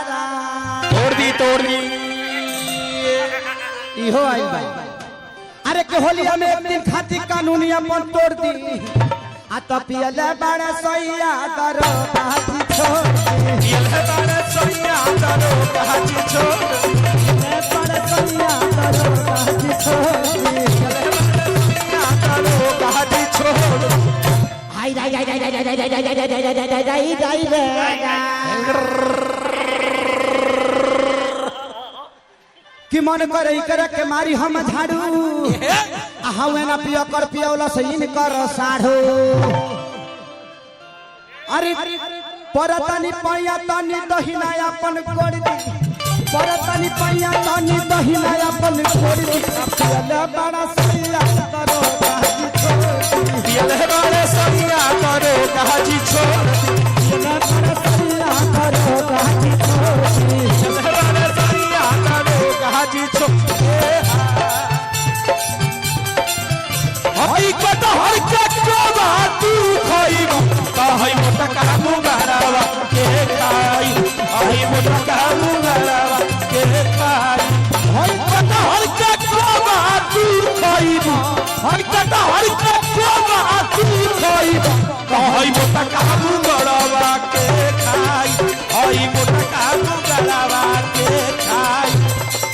तोड़ दी इहो आई भाई। अरे के होलिया में एक दिन खाती कानूनी अपन तोड़ दी आ तो पियले बड़ा सैया करो काची छोड़ पियले बड़ा सैया करो काची छोड़ पियले बड़ा सैया करो काची छोड़ पियले बड़ा सैया करो काची छोड़ हाय हाय हाय हाय हाय हाय कि मन करे करे के मारी हम झाड़ू हवे ना पियो कर पियोला से इन कर साढ़ू। अरे परतनी पैया तनी दहिना अपन कोड़ दी परतनी पैया तनी दहिना अपन कोड़ दी पियले बड़ा सैया करो काजी छोड़ पियले बड़ा सैया करो काजी छोड़ पियले बड़ा सैया करो काजी छोड़ पियले बड़ा सैया करो काजी छोड़। हई कटहर के चोबा तू खइबा कहई मोटा का मुंगरावा के खाई हई मोटा का मुंगरावा के खाई हई कटहर के चोबा तू खइबा हई कटहर के चोबा तू खइबा कहई मोटा का मुंगरावा के खाई हई मोटा का मुंगरावा के खाई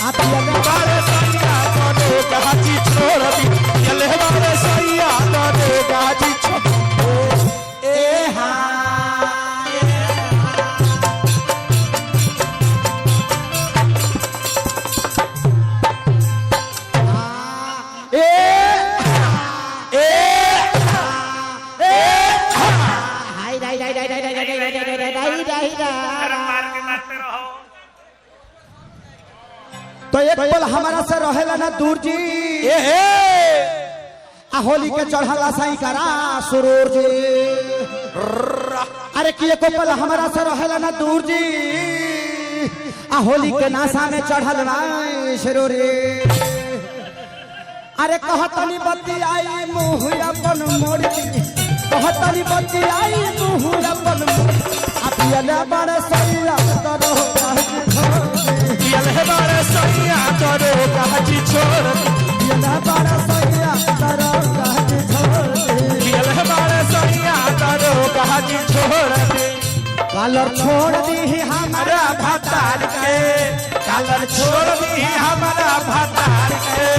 आपिया बारे सैया करो काची छोड़ दी चले बारे सैया करो काची छोड़ ए हा ए हाय हाय हाय हाय तो एक पल हमारा से रहेला ना दूर जी आ होली के चढ़ला साई करा सुरूर जी। अरे कि एक पल हमारा से रहेला ना दूर जी आ होली के नासा में चढ़ल ना सुरूर जी। अरे कहतनी बत्ती आई मुँह अपन मोड़ी कहतनी बत्ती आई मुँह अपन मोड़ी आ पियले बड़ा सैया करो पियले बड़ा सैया करो काजी छोड़ पियले बड़ा सैया करो काजी छोड़ पियले बड़ा सैया करो काजी छोड़ कलर छोड़ दी हमारा भतार के कलर छोड़ दी हमारा भतार के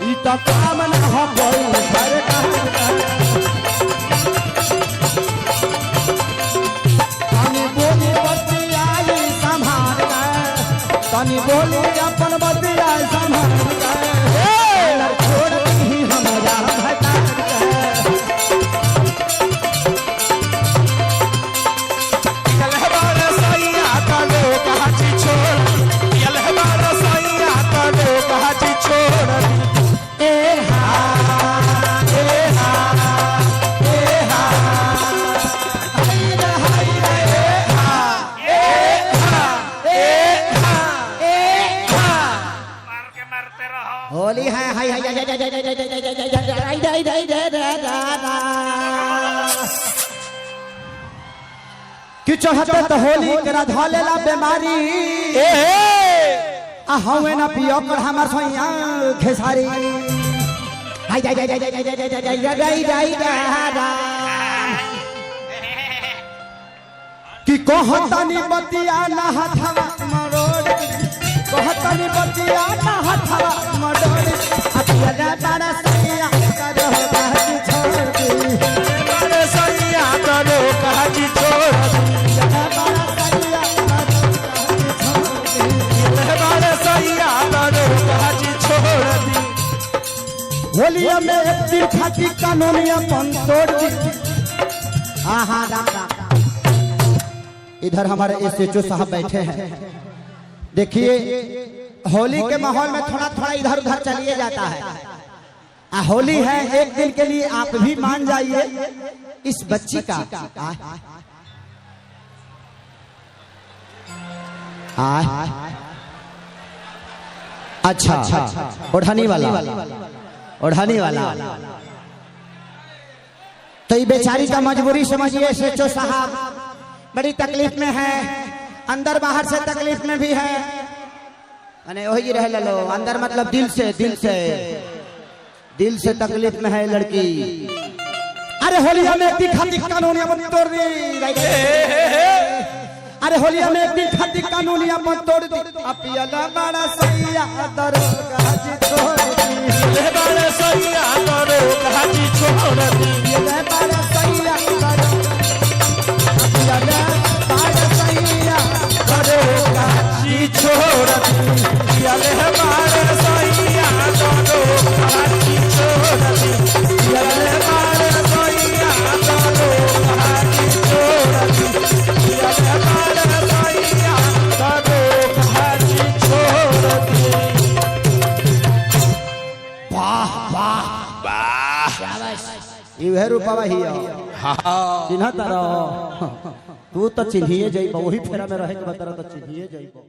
ई तो काम न हो कोई सरकार तनी बोली बत्ती आई संभाल तनी बोली अपन बतिया संभाल छोड़ दी हमारा भतार पियले बड़ा सैया करो काची छोड़ पियले बड़ा सैया करो काची छोड़ ए हा ए हा ए हा होली है हाय हाय कि चढ़ते तो होली करा धलेला बीमारी आ हवे ना पियो कर हमर सैया खेसारी हाय कि कहतनी बतिया ना हथवा मरोड़ कहतनी बतिया ना हथवा मरोड़ पियले बड़ा सैया करो काजी छोड़ बड़ा सैया करो काजी छोड़ पियले बड़ा सैया करो काजी छोड़ होलिया में एक दिन खाती कानूनी अपन तोड़ दी। हाँ इधर हमारे एसएचओ साहब बैठे हैं। देखिए होली के माहौल में थोड़ा थोड़ा इधर उधर चलिए जाता है। होली है एक दिन के लिए आप भी मान जाइए इस बच्ची का अच्छा ओढ़ानी वाला तो ये बेचारी का मजबूरी समझिए एसएचओ साहब बड़ी तकलीफ में है। अंदर बाहर से तकलीफ में भी है अने वही रह लो अंदर मतलब दिल से तकलीफ में है लड़की। अरे होलिया में तीखा कानूनिया मत तोड़ दी। अरे होलिया में तीखा कानूनिया मत तोड़ दी। अपियाला बड़ा सैया दरोगा जी छोड़ दी। ले बड़ा सैया दरोगा जी छोड़ दी। ले बड़ा सैया अपियाला बड़ा सैया दरोगा जी छोड़ दी। ले बड़ा सैया दरोगा जी छोड़ दी। ले बड़ा सैया दरोगा जी छोड़ दी। ले बड़ा सैया दरोगा जी छोड़ दी। वाह वाह वाह इहे रूपवा ही चिन्ह तारा तू तो चिन्हिए जाइबा वही फेरा में रहे के बता तो चिन्हिए जाइबा।